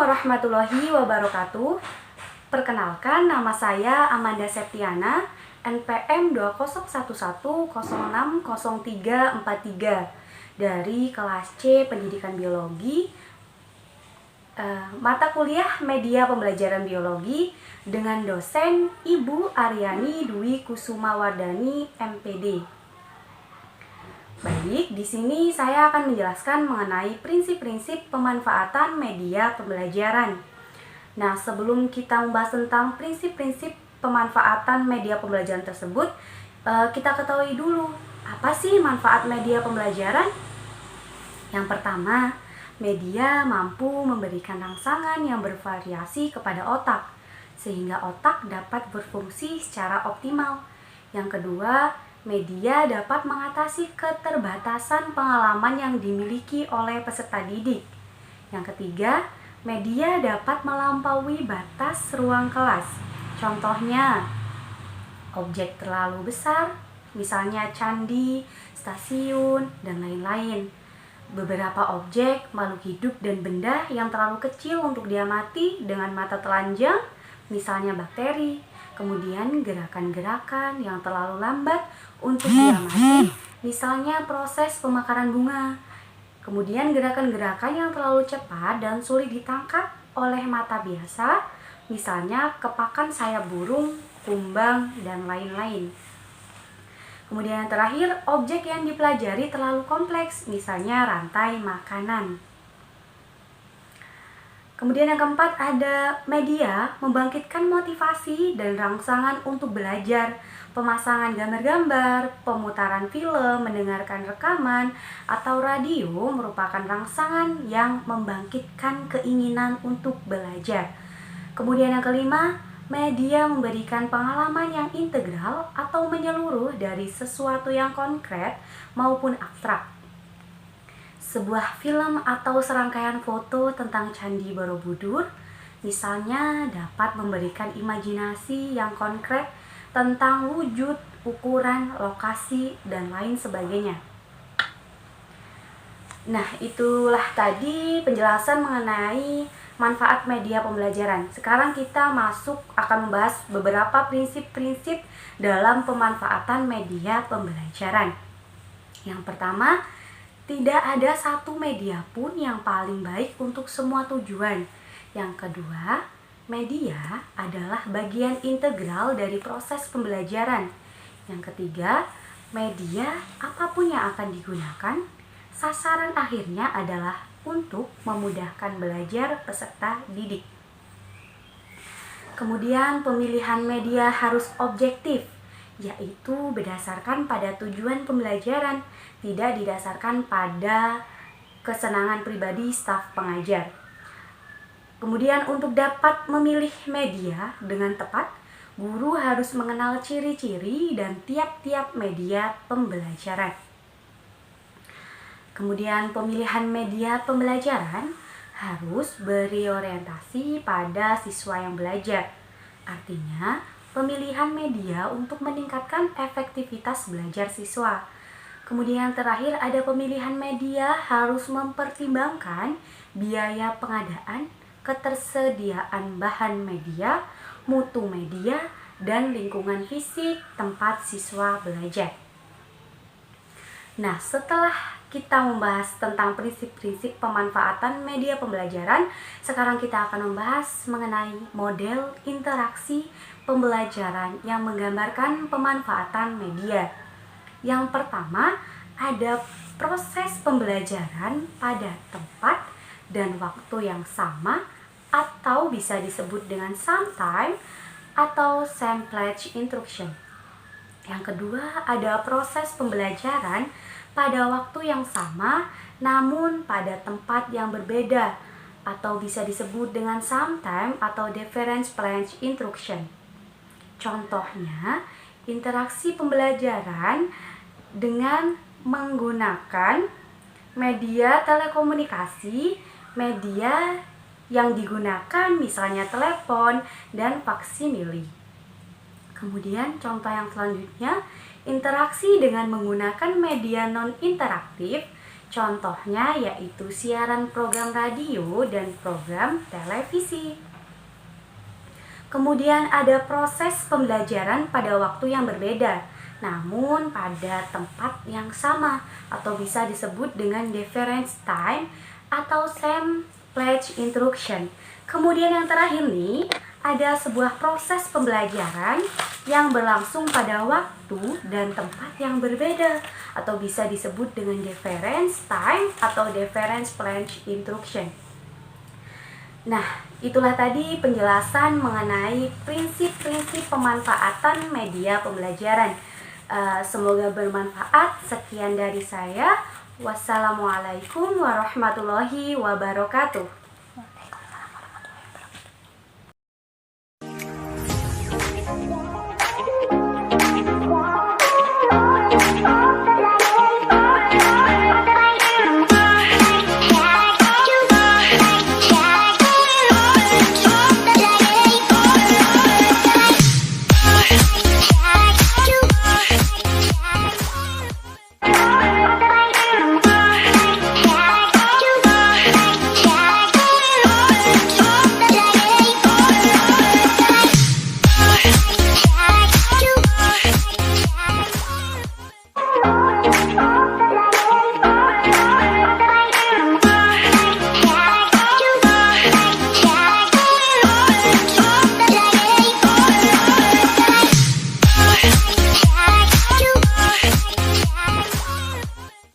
warahmatullahi wabarakatuh. Perkenalkan, nama saya Amanda Septiana, NPM 2011060343 dari kelas C Pendidikan Biologi, mata kuliah Media Pembelajaran Biologi dengan dosen Ibu Aryani Dwi Kusumawardani, MPD. Baik, di sini saya akan menjelaskan mengenai prinsip-prinsip pemanfaatan media pembelajaran. Nah, sebelum kita membahas tentang prinsip-prinsip pemanfaatan media pembelajaran tersebut, kita ketahui dulu, apa sih manfaat media pembelajaran? Yang pertama, media mampu memberikan rangsangan yang bervariasi kepada otak, sehingga otak dapat berfungsi secara optimal. Yang kedua, media dapat mengatasi keterbatasan pengalaman yang dimiliki oleh peserta didik. Yang ketiga, media dapat melampaui batas ruang kelas. Contohnya, objek terlalu besar, misalnya candi, stasiun, dan lain-lain. Beberapa objek, makhluk hidup, dan benda yang terlalu kecil untuk diamati dengan mata telanjang, misalnya bakteri. Kemudian gerakan-gerakan yang terlalu lambat untuk diamati, misalnya proses pemekaran bunga. Kemudian gerakan-gerakan yang terlalu cepat dan sulit ditangkap oleh mata biasa, misalnya kepakan sayap burung, kumbang, dan lain-lain. Kemudian yang terakhir, objek yang dipelajari terlalu kompleks, misalnya rantai makanan. Kemudian yang keempat, ada media membangkitkan motivasi dan rangsangan untuk belajar. Pemasangan gambar-gambar, pemutaran film, mendengarkan rekaman, atau radio merupakan rangsangan yang membangkitkan keinginan untuk belajar. Kemudian yang kelima, media memberikan pengalaman yang integral atau menyeluruh dari sesuatu yang konkret maupun abstrak. Sebuah film atau serangkaian foto tentang Candi Borobudur, misalnya, dapat memberikan imajinasi yang konkret tentang wujud, ukuran, lokasi, dan lain sebagainya. Nah, itulah tadi penjelasan mengenai manfaat media pembelajaran. Sekarang kita akan membahas beberapa prinsip-prinsip dalam pemanfaatan media pembelajaran. Yang pertama, tidak ada satu media pun yang paling baik untuk semua tujuan. Yang kedua, media adalah bagian integral dari proses pembelajaran. Yang ketiga, media apapun yang akan digunakan, sasaran akhirnya adalah untuk memudahkan belajar peserta didik. Kemudian pemilihan media harus objektif, yaitu berdasarkan pada tujuan pembelajaran, tidak didasarkan pada kesenangan pribadi staf pengajar. Kemudian untuk dapat memilih media dengan tepat, guru harus mengenal ciri-ciri dan tiap-tiap media pembelajaran. Kemudian pemilihan media pembelajaran harus berorientasi pada siswa yang belajar. Artinya, pemilihan media untuk meningkatkan efektivitas belajar siswa. Kemudian terakhir, ada pemilihan media harus mempertimbangkan biaya pengadaan, ketersediaan bahan media, mutu media, dan lingkungan fisik tempat siswa belajar. Nah, setelah kita membahas tentang prinsip-prinsip pemanfaatan media pembelajaran, sekarang kita akan membahas mengenai model interaksi pembelajaran yang menggambarkan pemanfaatan media. Yang pertama, ada proses pembelajaran pada tempat dan waktu yang sama, atau bisa disebut dengan sometime atau samplage instruction. Yang kedua, ada proses pembelajaran pada waktu yang sama namun pada tempat yang berbeda, atau bisa disebut dengan sometime atau difference planned instruction. Contohnya, interaksi pembelajaran dengan menggunakan media telekomunikasi, media yang digunakan misalnya telepon dan faksimili. Kemudian contoh yang selanjutnya, interaksi dengan menggunakan media non-interaktif Contohnya yaitu siaran program radio dan program televisi. Kemudian ada proses pembelajaran pada waktu yang berbeda, namun pada tempat yang sama, atau bisa disebut dengan different time atau same place instruction. Kemudian yang terakhir nih, ada sebuah proses pembelajaran yang berlangsung pada waktu dan tempat yang berbeda, atau bisa disebut dengan difference time atau difference place instruction. Nah, itulah tadi penjelasan mengenai prinsip-prinsip pemanfaatan media pembelajaran. Semoga bermanfaat. Sekian dari saya. Wassalamualaikum warahmatullahi wabarakatuh.